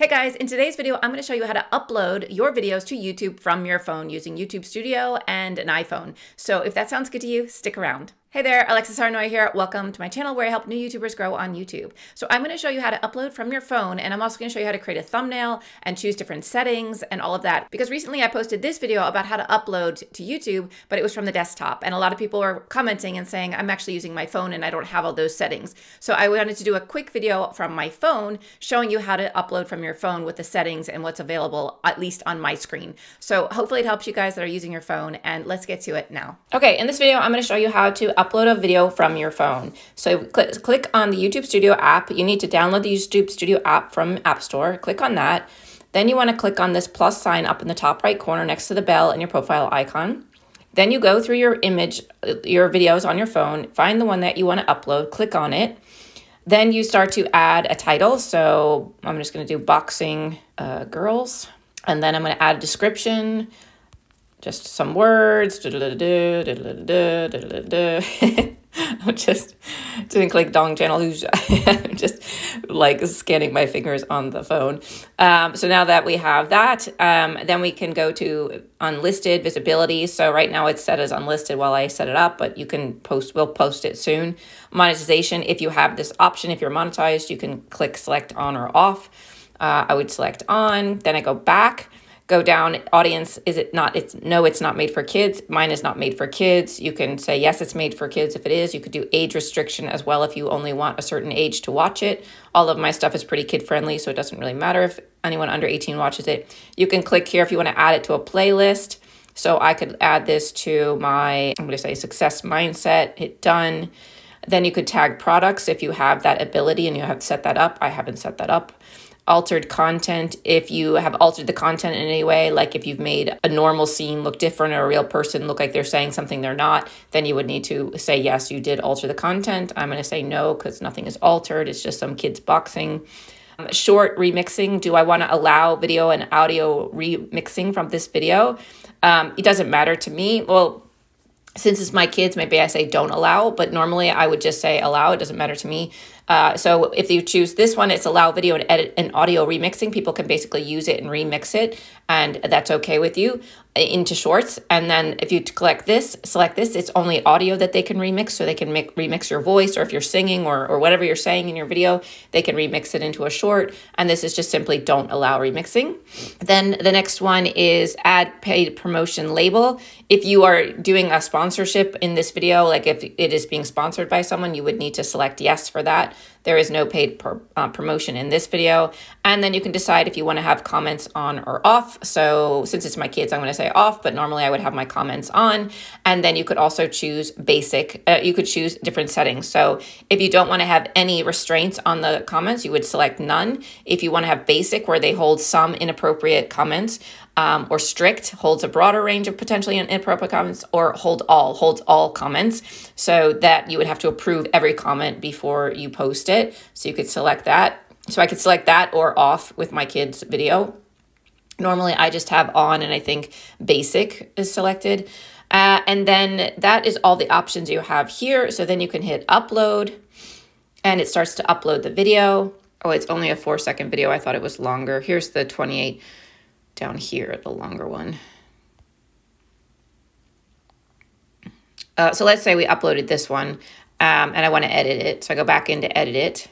Hey guys, in today's video, I'm going to show you how to upload your videos to YouTube from your phone using YouTube Studio and an iPhone. So if that sounds good to you, stick around. Hey there, Saarenoja here. Welcome to my channel where I help new YouTubers grow on YouTube. So I'm going to show you how to upload from your phone, and I'm also going to show you how to create a thumbnail and choose different settings and all of that. Because recently I posted this video about how to upload to YouTube, but it was from the desktop. And a lot of people are commenting and saying, I'm actually using my phone and I don't have all those settings. So I wanted to do a quick video from my phone showing you how to upload from your phone with the settings and what's available, at least on my screen. So hopefully it helps you guys that are using your phone, and let's get to it now. Okay, in this video, I'm going to show you how to upload a video from your phone. So click on the YouTube Studio app. You need to download the YouTube Studio app from App Store. Click on that. Then you want to click on this plus sign up in the top right corner next to the bell and your profile icon. Then you go through your videos on your phone, find the one that you want to upload, click on it. Then you start to add a title. So I'm just going to do boxing girls. And then I'm going to add a description, just some words. I'm just doing click dong channel. Who's just like scanning my fingers on the phone. So now that we have that, then we can go to unlisted visibility. So right now it's set as unlisted while I set it up, but you can we'll post it soon. Monetization, if you have this option, if you're monetized, you can click select on or off. I would select on, then I go back. Go down, audience, is it not, no, it's not made for kids. Mine is not made for kids. You can say, yes, it's made for kids if it is. You could do age restriction as well if you only want a certain age to watch it. All of my stuff is pretty kid friendly, so it doesn't really matter if anyone under 18 watches it. You can click here if you want to add it to a playlist. So I could add this to my, I'm going to say success mindset, hit done. Then you could tag products if you have that ability and you have set that up. I haven't set that up. Altered content, if you have altered the content in any way, like if you've made a normal scene look different or a real person look like they're saying something they're not, then you would need to say, yes, you did alter the content. I'm going to say no because nothing is altered. It's just some kids boxing. Short remixing. Do I want to allow video and audio remixing from this video? It doesn't matter to me. Well, since it's my kids, maybe I say don't allow, but normally I would just say allow. It doesn't matter to me. So if you choose this one, it's allow video and edit and audio remixing. People can basically use it and remix it, and that's okay with you into shorts. And then if you select this, it's only audio that they can remix. So they can remix your voice, or if you're singing or whatever you're saying in your video, they can remix it into a short. And this is just simply don't allow remixing. Then the next one is add paid promotion label. If you are doing a sponsorship in this video, like if it is being sponsored by someone, you would need to select yes for that. There is no paid promotion in this video. And then you can decide if you want to have comments on or off. So since it's my kids, I'm going to say off, but normally I would have my comments on. And then you could also choose basic. You could choose different settings. So if you don't want to have any restraints on the comments, you would select none. If you want to have basic, where they hold some inappropriate comments, or strict, holds a broader range of potentially inappropriate comments, or holds all comments, so that you would have to approve every comment before you post it. So you could select that. So I could select that or off with my kids' video. Normally I just have on, and I think basic is selected. And then that is all the options you have here. So then you can hit upload, and it starts to upload the video. Oh, it's only a 4-second video. I thought it was longer. Here's the 28 down here, the longer one. So let's say we uploaded this one, and I want to edit it. So I go back into edit it.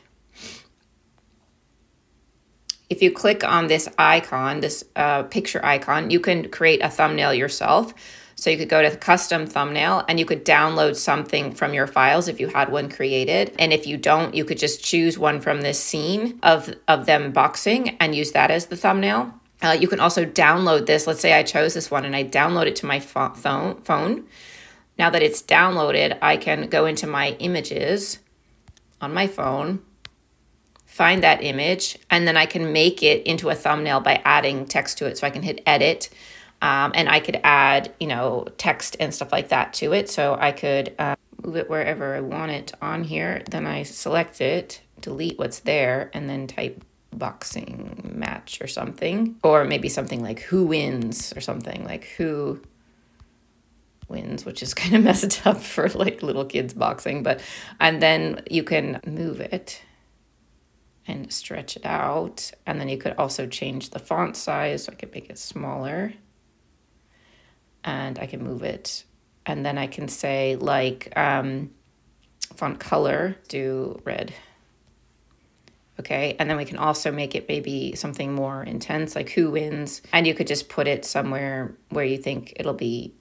If you click on this icon, this picture icon, you can create a thumbnail yourself. So you could go to custom thumbnail, and you could download something from your files if you had one created. And if you don't, you could just choose one from this scene of them boxing and use that as the thumbnail. You can also download this. Let's say I chose this one and I download it to my phone. Now that it's downloaded, I can go into my images on my phone, find that image, and then I can make it into a thumbnail by adding text to it. So I can hit edit, and I could add, text and stuff like that to it. So I could move it wherever I want it on here. Then I select it, delete what's there, and then type boxing match or something, or maybe something like who wins or something like who wins, which is kind of messed up for like little kids boxing, and then you can move it and stretch it out. And then you could also change the font size. So I could make it smaller and I can move it. And then I can say like font color, do red. Okay, and then we can also make it maybe something more intense, like who wins. And you could just put it somewhere where you think it'll be,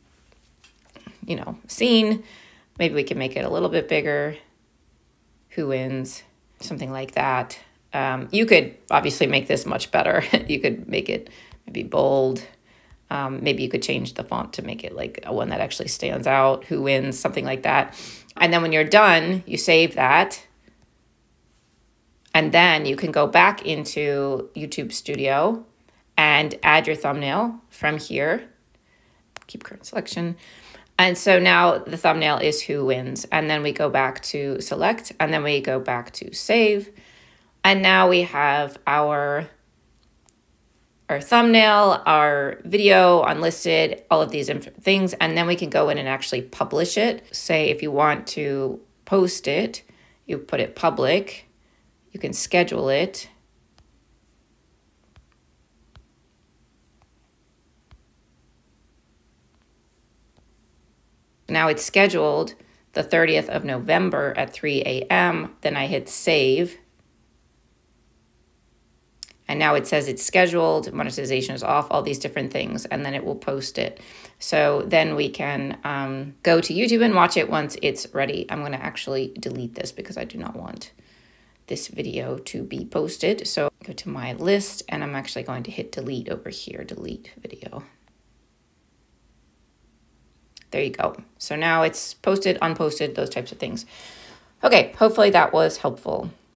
you know, seen. Maybe we can make it a little bit bigger. Who wins, something like that. You could obviously make this much better. You could make it maybe bold. Maybe you could change the font to make it like a one that actually stands out. Who wins, something like that. And then when you're done, you save that. And then you can go back into YouTube Studio and add your thumbnail from here. Keep current selection. And so now the thumbnail is who wins. And then we go back to select, and then we go back to save. And now we have our thumbnail, our video unlisted, all of these things. And then we can go in and actually publish it. Say if you want to post it, you put it public. You can schedule it. Now it's scheduled the 30th of November at 3 a.m. Then I hit save. And now it says it's scheduled, monetization is off, all these different things, and then it will post it. So then we can go to YouTube and watch it once it's ready. I'm going to actually delete this because I do not want this video to be posted. So go to my list and I'm actually going to hit delete over here, delete video. There you go. So now it's posted, unposted, those types of things. Okay, hopefully that was helpful.